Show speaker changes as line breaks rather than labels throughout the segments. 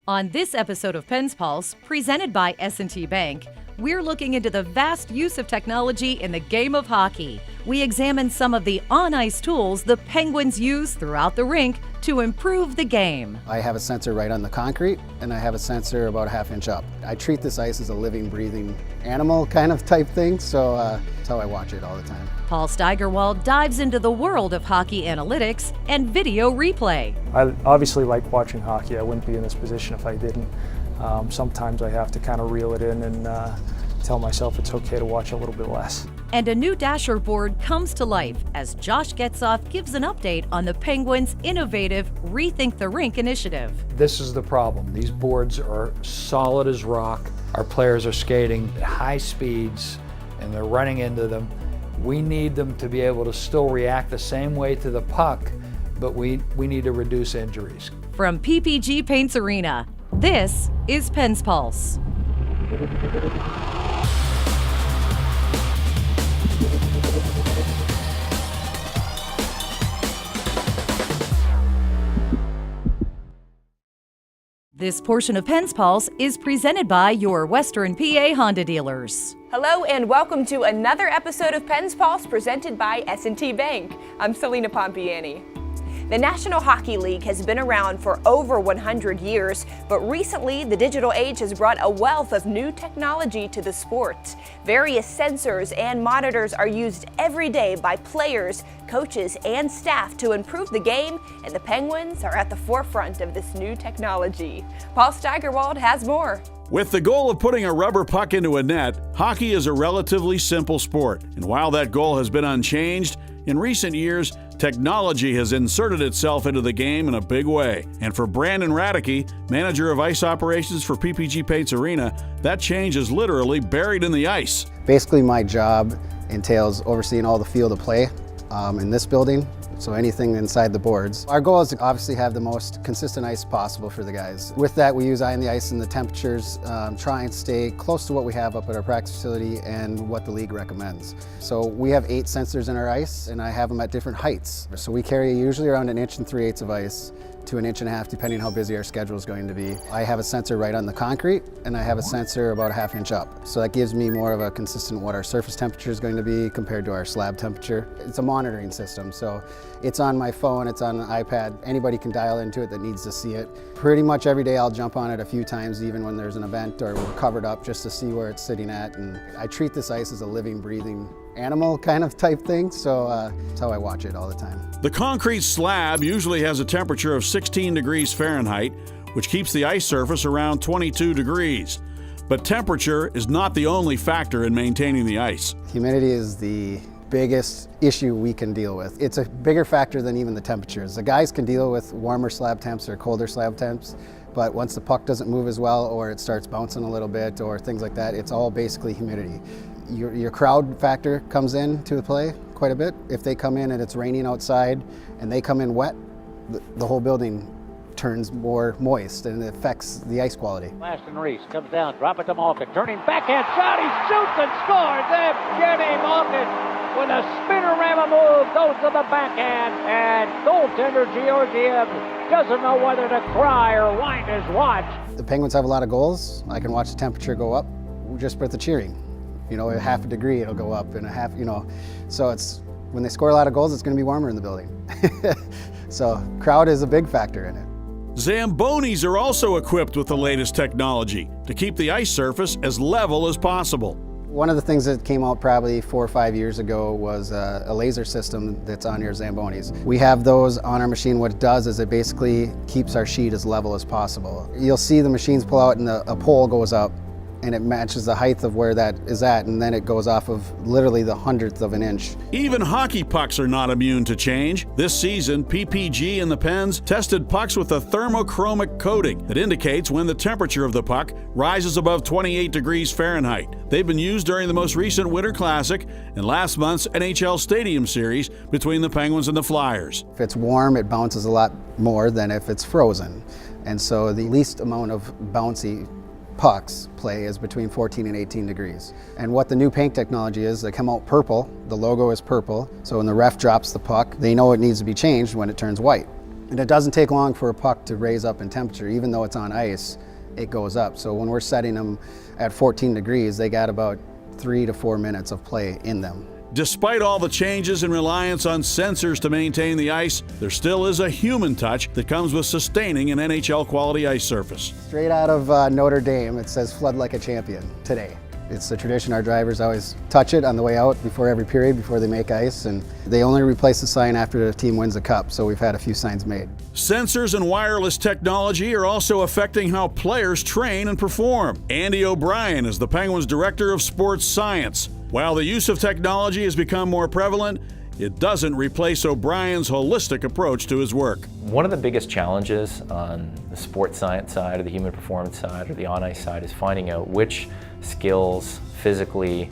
On this episode of Pens Pulse, presented by S&T Bank, we're looking into the vast use of technology in the game of hockey. We examine some of the on-ice tools the Penguins use throughout the rink to improve the game.
I have a sensor right on the concrete, and I have a sensor about a half inch up. I treat this ice as a living, breathing animal kind of type thing, so that's how I watch it all the time.
Paul Steigerwald dives into the world of hockey analytics and video replay.
I obviously like watching hockey. I wouldn't be in this position if I didn't. Sometimes I have to kind of reel it in and tell myself it's okay to watch a little bit less.
And a new Dasher board comes to life as Josh Getzoff gives an update on the Penguins' innovative Rethink the Rink initiative.
This is the problem. These boards are solid as rock. Our players are skating at high speeds and they're running into them. We need them to be able to still react the same way to the puck, but we need to reduce injuries.
From PPG Paints Arena, this is Pens Pulse. This portion of Pens Pulse is presented by your Western PA Honda dealers.
Hello and welcome to another episode of Pens Pulse presented by S&T Bank. I'm Selena Pompiani. The National Hockey League has been around for over 100 years, but recently the digital age has brought a wealth of new technology to the sport. Various sensors and monitors are used every day by players, coaches, and staff to improve the game, and the Penguins are at the forefront of this new technology. Paul Steigerwald has more.
With the goal of putting a rubber puck into a net, hockey is a relatively simple sport. And while that goal has been unchanged, in recent years, technology has inserted itself into the game in a big way. And for Brandon Radicke, manager of ice operations for PPG Paints Arena, that change is literally buried in the ice.
Basically, my job entails overseeing all the field of play in this building, so anything inside the boards. Our goal is to obviously have the most consistent ice possible for the guys. With that, we use eye on the ice and the temperatures, try and stay close to what we have up at our practice facility and what the league recommends. So we have 8 sensors in our ice, and I have them at different heights. So we carry usually around 1 3/8 inches of ice to 1.5 inches, depending how busy our schedule is going to be. I have a sensor right on the concrete, and I have a sensor about a half inch up. So that gives me more of a consistent what our surface temperature is going to be compared to our slab temperature. It's a monitoring system, so it's on my phone, it's on an iPad. Anybody can dial into it that needs to see it. Pretty much every day I'll jump on it a few times, even when there's an event or we're covered up, just to see where it's sitting at. And I treat this ice as a living, breathing animal kind of type thing, so that's how I watch it all the time.
The concrete slab usually has a temperature of 16 degrees Fahrenheit, which keeps the ice surface around 22 degrees. But temperature is not the only factor in maintaining the ice.
Humidity is the biggest issue we can deal with. It's a bigger factor than even the temperatures. The guys can deal with warmer slab temps or colder slab temps, but once the puck doesn't move as well or it starts bouncing a little bit or things like that, it's all basically humidity. Your crowd factor comes into the play quite a bit. If they come in and it's raining outside and they come in wet, the whole building turns more moist and it affects the ice quality.
Ashton Reese comes down, drop it to Malkin, turning backhand shot, he shoots and scores! Evgeny Malkin with a spinorama move goes to the backhand, and goaltender Georgiev doesn't know whether to cry or wind his watch.
The Penguins have a lot of goals. I can watch the temperature go up just with the cheering. You know, a half a degree it'll go up, and a half, you know. So it's, when they score a lot of goals, it's going to be warmer in the building. So crowd is a big factor in it.
Zambonis are also equipped with the latest technology to keep the ice surface as level as possible.
One of the things that came out probably 4 or 5 years ago was a laser system that's on your Zambonis. We have those on our machine. What it does is it basically keeps our sheet as level as possible. You'll see the machines pull out and a pole goes up, and it matches the height of where that is at, and then it goes off of literally the 100th of an inch.
Even hockey pucks are not immune to change. This season, PPG and the Pens tested pucks with a thermochromic coating that indicates when the temperature of the puck rises above 28 degrees Fahrenheit. They've been used during the most recent Winter Classic and last month's NHL Stadium Series between the Penguins and the Flyers.
If it's warm, it bounces a lot more than if it's frozen. And so the least amount of bouncy pucks play is between 14 and 18 degrees. And what the new paint technology is, they come out purple, the logo is purple, so when the ref drops the puck, they know it needs to be changed when it turns white. And it doesn't take long for a puck to raise up in temperature. Even though it's on ice, it goes up. So when we're setting them at 14 degrees, they got about 3 to 4 minutes of play in them.
Despite all the changes and reliance on sensors to maintain the ice, there still is a human touch that comes with sustaining an NHL quality ice surface.
Straight out of Notre Dame, it says "Flood like a champion" today. It's the tradition. Our drivers always touch it on the way out before every period, before they make ice, and they only replace the sign after the team wins the cup, so we've had a few signs made.
Sensors and wireless technology are also affecting how players train and perform. Andy O'Brien is the Penguins' Director of Sports Science. While the use of technology has become more prevalent, it doesn't replace O'Brien's holistic approach to his work.
One of the biggest challenges on the sports science side or the human performance side or the on-ice side is finding out which skills physically,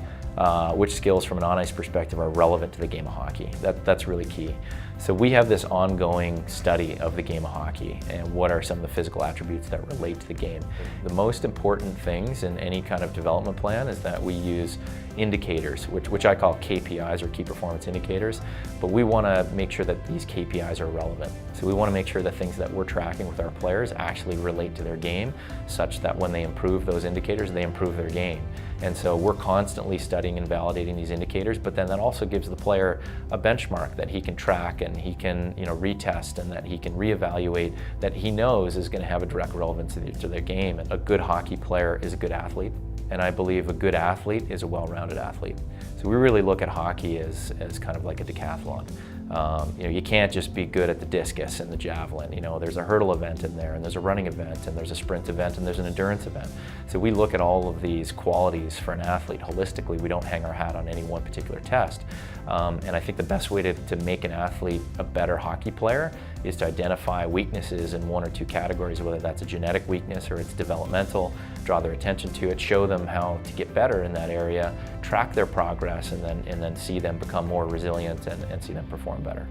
which skills from an on-ice perspective are relevant to the game of hockey. That's really key. So we have this ongoing study of the game of hockey and what are some of the physical attributes that relate to the game. The most important things in any kind of development plan is that we use indicators, which I call KPIs or key performance indicators, but we want to make sure that these KPIs are relevant. So we want to make sure that things that we're tracking with our players actually relate to their game, such that when they improve those indicators, they improve their game. And so we're constantly studying and validating these indicators, but then that also gives the player a benchmark that he can track and he can retest and that he can reevaluate that he knows is going to have a direct relevance to their game. And a good hockey player is a good athlete, and I believe a good athlete is a well-rounded athlete. So we really look at hockey as kind of like a decathlon. You can't just be good at the discus and the javelin. There's a hurdle event in there, and there's a running event, and there's a sprint event, and there's an endurance event. So we look at all of these qualities for an athlete holistically. We don't hang our hat on any one particular test. And I think the best way to make an athlete a better hockey player is to identify weaknesses in one or two categories, whether that's a genetic weakness or it's developmental, draw their attention to it, show them how to get better in that area, track their progress, and then see them become more resilient and see them perform better.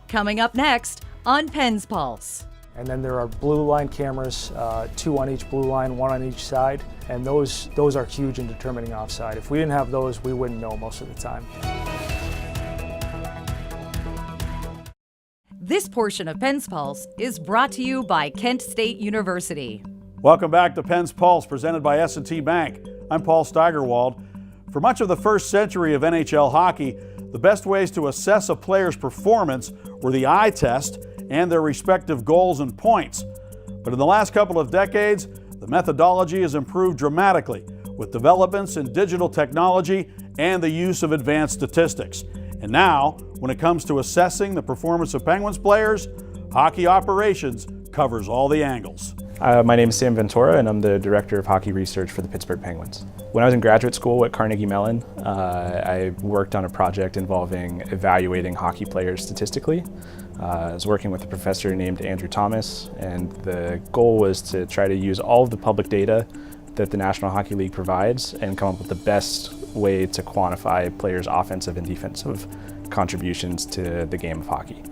Coming up next on Pens Pulse.
And then there are blue line cameras, 2 on each blue line, 1 on each side, and those are huge in determining offside. If we didn't have those, we wouldn't know most of the time.
This portion of Pens Pulse is brought to you by Kent State University.
Welcome back to Pens Pulse, presented by S&T Bank. I'm Paul Steigerwald. For much of the first century of NHL hockey, the best ways to assess a player's performance were the eye test and their respective goals and points. But in the last couple of decades, the methodology has improved dramatically with developments in digital technology and the use of advanced statistics. And now, when it comes to assessing the performance of Penguins players, Hockey Operations covers all the angles.
My name is Sam Ventura, and I'm the Director of Hockey Research for the Pittsburgh Penguins. When I was in graduate school at Carnegie Mellon, I worked on a project involving evaluating hockey players statistically. I was working with a professor named Andrew Thomas, and the goal was to try to use all of the public data that the National Hockey League provides and come up with the best way to quantify players' offensive and defensive contributions to the game of hockey.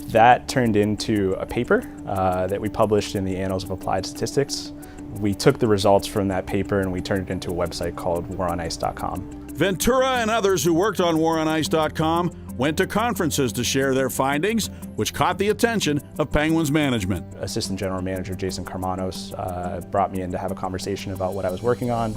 That turned into a paper that we published in the Annals of Applied Statistics. We took the results from that paper and we turned it into a website called waronice.com.
Ventura and others who worked on waronice.com went to conferences to share their findings, which caught the attention of Penguins management.
Assistant General Manager Jason Karmanos brought me in to have a conversation about what I was working on,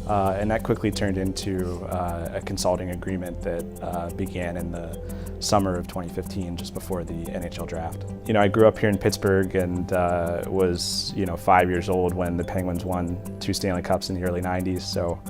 and that quickly turned into a consulting agreement that began in the summer of 2015, just before the NHL draft. I grew up here in Pittsburgh and was 5 years old when the Penguins won 2 Stanley Cups in the early 90s, so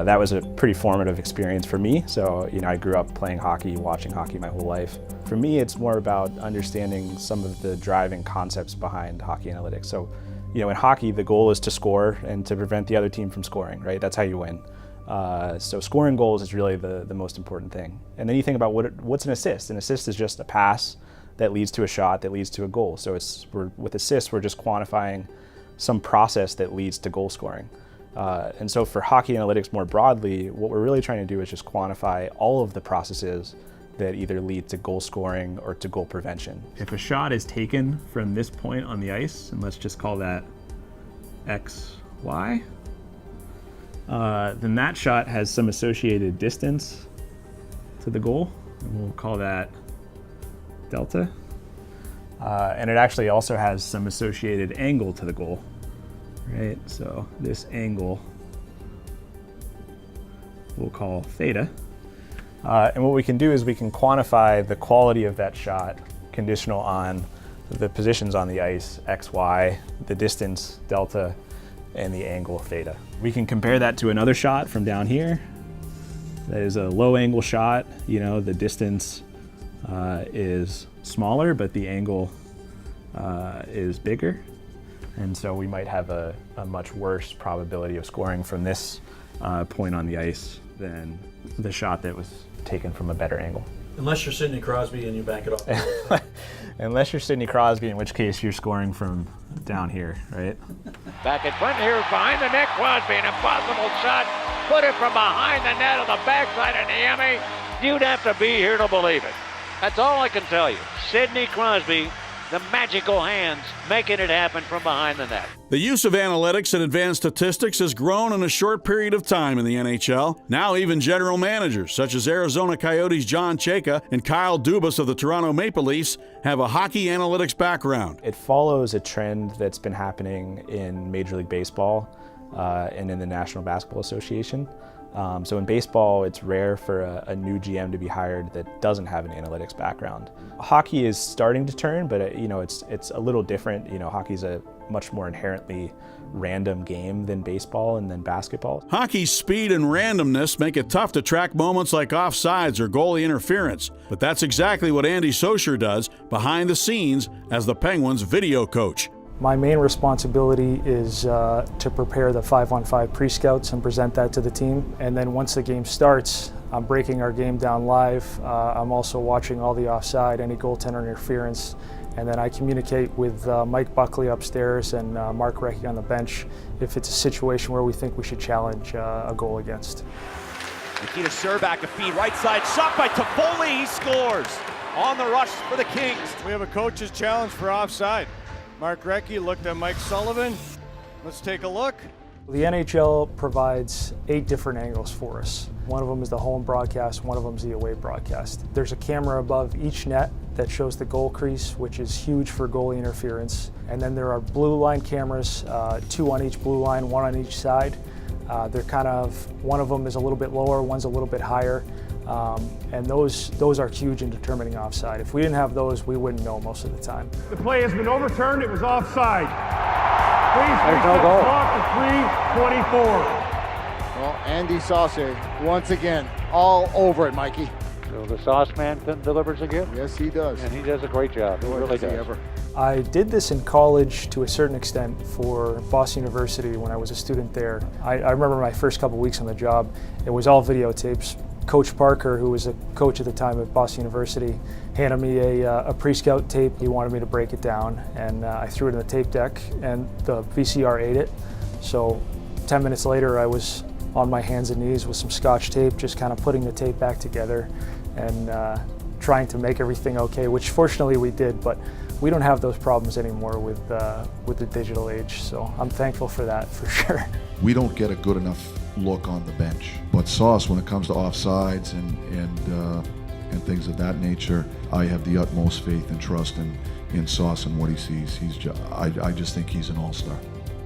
that was a pretty formative experience for me. So, I grew up playing hockey, watching hockey my whole life. For me, it's more about understanding some of the driving concepts behind hockey analytics. So, in hockey, the goal is to score and to prevent the other team from scoring, right? That's how you win. So scoring goals is really the most important thing. And then you think about what's an assist. An assist is just a pass that leads to a shot that leads to a goal. So with assists, we're just quantifying some process that leads to goal scoring. And so for hockey analytics more broadly, what we're really trying to do is just quantify all of the processes that either lead to goal scoring or to goal prevention. If a shot is taken from this point on the ice, and let's just call that X, Y, then that shot has some associated distance to the goal, and we'll call that delta. And it actually also has some associated angle to the goal, right? So this angle we'll call theta. And what we can do is we can quantify the quality of that shot conditional on the positions on the ice, x, y, the distance, delta, and the angle, theta. We can compare that to another shot from down here. That is a low angle shot. You know, the distance is smaller, but the angle is bigger. And so we might have a much worse probability of scoring from this point on the ice than the shot that was taken from a better angle.
Unless you're Sidney Crosby and you bank it off.
Unless you're Sidney Crosby, in which case you're scoring from down here, right?
Back in front here, behind the net, Crosby, an impossible shot. Put it from behind the net on the backside of Niemi. You'd have to be here to believe it. That's all I can tell you. Sidney Crosby, the magical hands, making it happen from behind the net.
The use of analytics and advanced statistics has grown in a short period of time in the NHL. Now even general managers, such as Arizona Coyotes' John Chayka and Kyle Dubas of the Toronto Maple Leafs, have a hockey analytics background.
It follows a trend that's been happening in Major League Baseball and in the National Basketball Association. So in baseball, it's rare for a new GM to be hired that doesn't have an analytics background. Hockey is starting to turn, but it's a little different. You know, hockey's a much more inherently random game than baseball and than basketball.
Hockey's speed and randomness make it tough to track moments like offsides or goalie interference, but that's exactly what Andy Socher does behind the scenes as the Penguins' video coach.
My main responsibility is to prepare the 5-on-5 pre-scouts and present that to the team. And then once the game starts, I'm breaking our game down live. I'm also watching all the offside, any goaltender interference. And then I communicate with Mike Buckley upstairs and Mark Recchi on the bench if it's a situation where we think we should challenge a goal against.
Nikita Sherbak, a feed right side, shot by Toffoli, he scores on the rush for the Kings.
We have a coach's challenge for offside. Mark Recchi looked at Mike Sullivan. Let's take a look.
The NHL provides 8 different angles for us. One of them is the home broadcast, one of them is the away broadcast. There's a camera above each net that shows the goal crease, which is huge for goalie interference. And then there are blue line cameras, 2 on each blue line, 1 on each side. They're kind of, one of them is a little bit lower, one's a little bit higher. And those are huge in determining offside. If we didn't have those, we wouldn't know most of the time.
The play has been overturned. It was offside. Please
There's no goal.
Clock to 3:24.
Well, Andy Saucer, once again, all over it, Mikey.
So the sauce man delivers again?
Yes, he does.
And he does a great job. He really does.
I did this in college to a certain extent for Boston University when I was a student there. I remember my first couple weeks on the job, it was all videotapes. Coach Parker, who was a coach at the time at Boston University, handed me a pre-scout tape. He wanted me to break it down, and I threw it in the tape deck, and the VCR ate it. So 10 minutes later, I was on my hands and knees with some Scotch tape, just kind of putting the tape back together and trying to make everything okay, which fortunately we did, but we don't have those problems anymore with the digital age, so I'm thankful for that, for sure.
We don't get a good enough look on the bench, but Sauce, when it comes to offsides and things of that nature, I have the utmost faith and trust in Sauce and what he sees. I just think he's an all-star.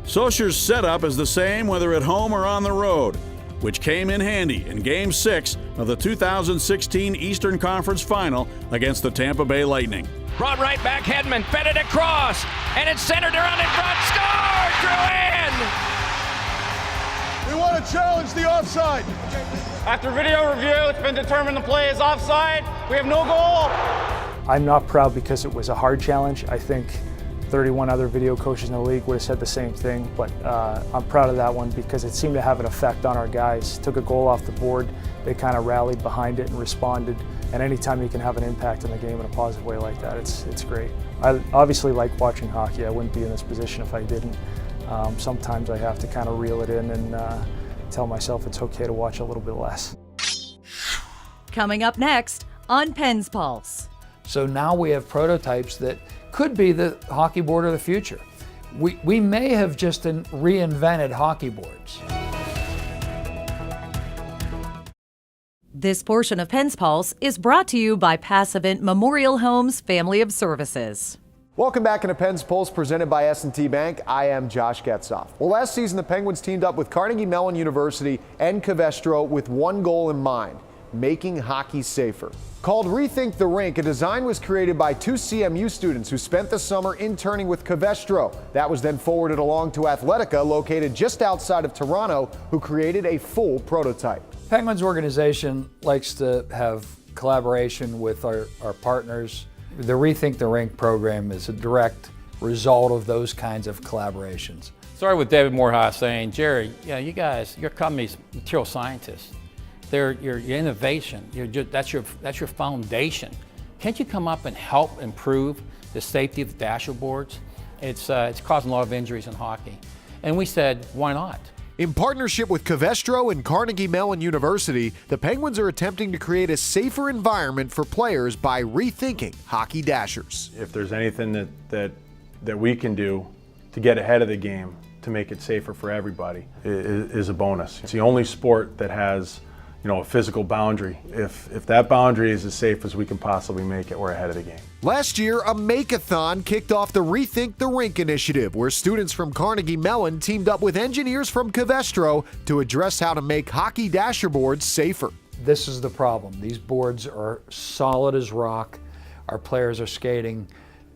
Socher's setup is the same whether at home or on the road, which came in handy in Game 6 of the 2016 Eastern Conference Final against the Tampa Bay Lightning.
Brought right back, Hedman fed it across, and it's centered around in front, scored, Drouin!
We want to challenge the offside.
After video review, it's been determined the play is offside. We have no goal.
I'm not proud because it was a hard challenge. I think 31 other video coaches in the league would have said the same thing, but I'm proud of that one because it seemed to have an effect on our guys. Took a goal off the board, they kind of rallied behind it and responded, and anytime you can have an impact in the game in a positive way like that, it's great. I obviously like watching hockey. I wouldn't be in this position if I didn't. Sometimes I have to kind of reel it in and tell myself it's okay to watch a little bit less.
Coming up next on Pens Pulse.
So now we have prototypes that could be the hockey board of the future. We may have just reinvented hockey boards.
This portion of Pens Pulse is brought to you by Passavant Memorial Homes Family of Services.
Welcome back into Penn's Pulse, presented by S&T Bank. I am Josh Getzoff. Well, last season the Penguins teamed up with Carnegie Mellon University and Covestro with one goal in mind: making hockey safer. Called Rethink the Rink, a design was created by 2 CMU students who spent the summer interning with Covestro. That was then forwarded along to Athletica, located just outside of Toronto, who created a full prototype.
Penguins organization likes to have collaboration with our partners. The Rethink the Rink program is a direct result of those kinds of collaborations.
Started with David Morehouse saying, Jerry, you guys, your company's material scientists. They're your innovation. That's your foundation. Can't you come up and help improve the safety of the dasher boards? It's causing a lot of injuries in hockey. And we said, why not?
In partnership with Covestro and Carnegie Mellon University, the Penguins are attempting to create a safer environment for players by rethinking hockey dashers.
If there's anything that we can do to get ahead of the game to make it safer for everybody, is a bonus. It's the only sport that has, a physical boundary. If that boundary is as safe as we can possibly make it, we're ahead of the game.
Last year, a Make-a-thon kicked off the Rethink the Rink initiative, where students from Carnegie Mellon teamed up with engineers from Covestro to address how to make hockey dasher boards safer.
This is the problem. These boards are solid as rock. Our players are skating,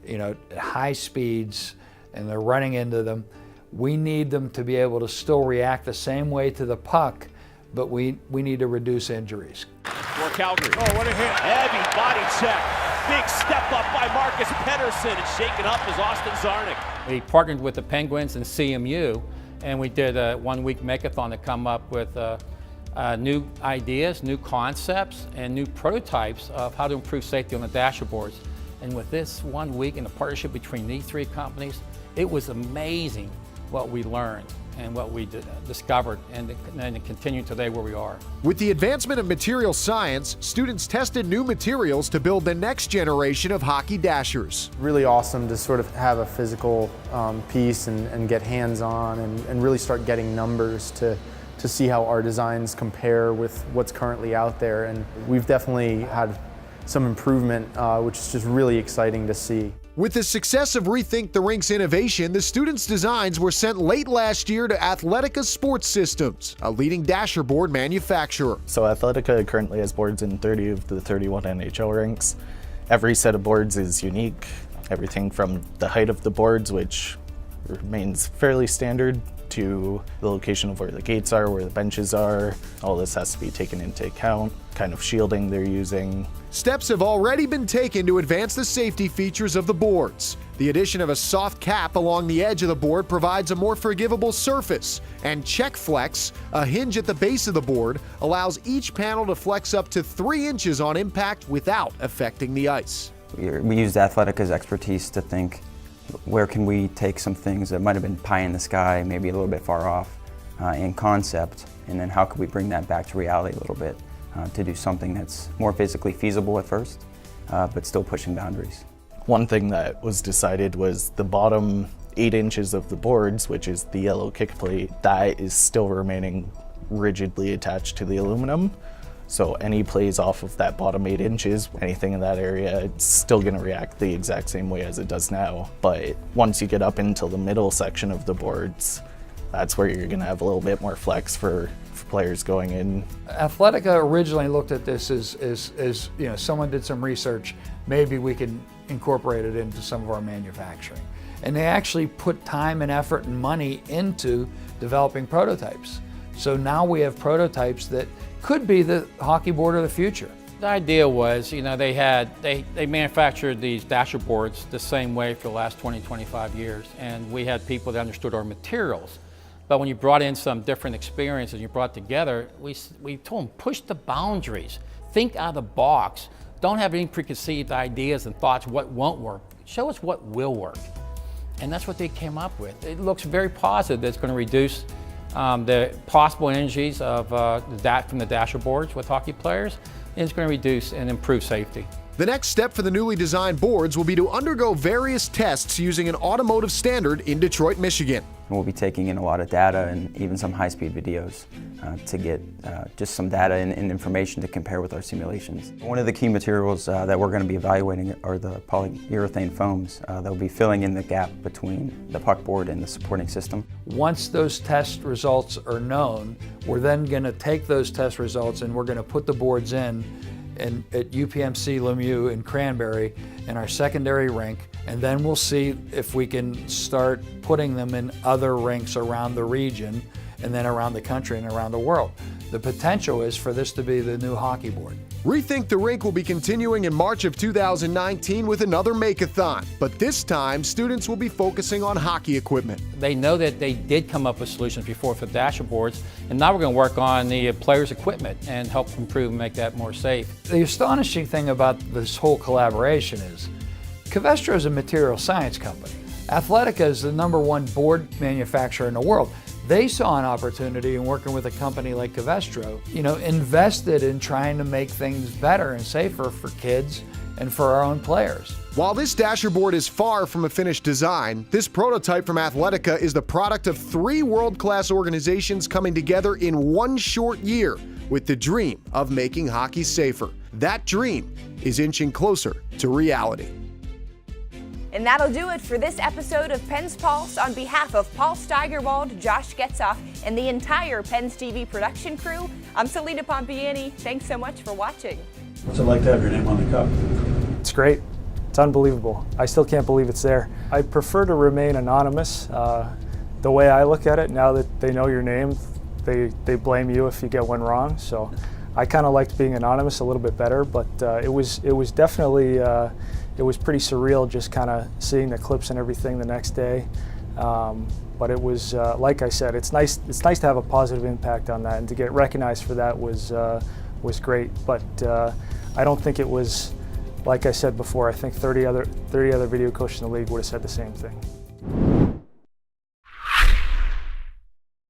at high speeds, and they're running into them. We need them to be able to still react the same way to the puck, but we need to reduce injuries.
For Calgary.
Oh, what a hit.
Heavy body check. Big step up by Marcus Pettersson, and shaken up is Austin Czarnik.
We partnered with the Penguins and CMU, and we did a 1-week Make-a-thon to come up with new ideas, new concepts, and new prototypes of how to improve safety on the dasher boards. And with this 1 week and the partnership between these 3 companies, it was amazing what we learned and what we discovered, and continue today where we are.
With the advancement of material science, students tested new materials to build the next generation of hockey dashers.
Really awesome to sort of have a physical piece and get hands-on and really start getting numbers to see how our designs compare with what's currently out there. And we've definitely had some improvement, which is just really exciting to see.
With the success of Rethink the Rink's innovation, the students' designs were sent late last year to Athletica Sports Systems, a leading dasher board manufacturer.
So Athletica currently has boards in 30 of the 31 NHL rinks. Every set of boards is unique. Everything from the height of the boards, which remains fairly standard, to the location of where the gates are, where the benches are. All this has to be taken into account, kind of shielding they're using.
Steps have already been taken to advance the safety features of the boards. The addition of a soft cap along the edge of the board provides a more forgivable surface, and Check Flex, a hinge at the base of the board, allows each panel to flex up to 3 inches on impact without affecting the ice.
We used Athletica's expertise to think, where can we take some things that might have been pie in the sky, maybe a little bit far off in concept, and then how could we bring that back to reality a little bit to do something that's more physically feasible at first, but still pushing boundaries.
One thing that was decided was the bottom 8 inches of the boards, which is the yellow kick plate, that is still remaining rigidly attached to the aluminum. So any plays off of that bottom 8 inches, anything in that area, it's still going to react the exact same way as it does now. But once you get up into the middle section of the boards, that's where you're going to have a little bit more flex for players going in.
Athletica originally looked at this as someone did some research, maybe we can incorporate it into some of our manufacturing. And they actually put time and effort and money into developing prototypes. So now we have prototypes that could be the hockey board of the future.
The idea was, they manufactured these dasher boards the same way for the last 20, 25 years, and we had people that understood our materials. But when you brought in some different experiences, you brought together, we told them, push the boundaries, think out of the box, don't have any preconceived ideas and thoughts what won't work. Show us what will work. And that's what they came up with. It looks very positive that it's going to reduce the possible injuries of from the dasher boards with hockey players, and it's going to reduce and improve safety.
The next step for the newly designed boards will be to undergo various tests using an automotive standard in Detroit, Michigan.
we'll be taking in a lot of data and even some high-speed videos to get just some data and information to compare with our simulations. One of the key materials that we're going to be evaluating are the polyurethane foams that will be filling in the gap between the puckboard and the supporting system.
Once those test results are known, we're then going to take those test results and we're going to put the boards in at UPMC Lemieux in Cranberry in our secondary rink, and then we'll see if we can start putting them in other rinks around the region and then around the country and around the world. The potential is for this to be the new hockey board.
Rethink the Rink will be continuing in March of 2019 with another Make-a-thon, but this time students will be focusing on hockey equipment.
They know that they did come up with solutions before for dasher boards, and now we're going to work on the players' equipment and help improve and make that more safe.
The astonishing thing about this whole collaboration is Covestro is a material science company. Athletica is the #1 board manufacturer in the world. They saw an opportunity in working with a company like Covestro, invested in trying to make things better and safer for kids and for our own players.
While this dasher board is far from a finished design, this prototype from Athletica is the product of 3 world-class organizations coming together in one short year with the dream of making hockey safer. That dream is inching closer to reality.
And that'll do it for this episode of Pens Pulse. On behalf of Paul Steigerwald, Josh Getzoff, and the entire Pens TV production crew, I'm Selena Pompiani. Thanks so much for watching.
What's it like to have your name on the cup?
It's great. It's unbelievable. I still can't believe it's there. I prefer to remain anonymous. The way I look at it, now that they know your name, they blame you if you get one wrong. So I kind of liked being anonymous a little bit better, but it was definitely it was pretty surreal just kind of seeing the clips and everything the next day. But it was, like I said, it's nice to have a positive impact on that, and to get recognized for that was great. But I don't think it was, like I said before, I think 30 other video coaches in the league would have said the same thing.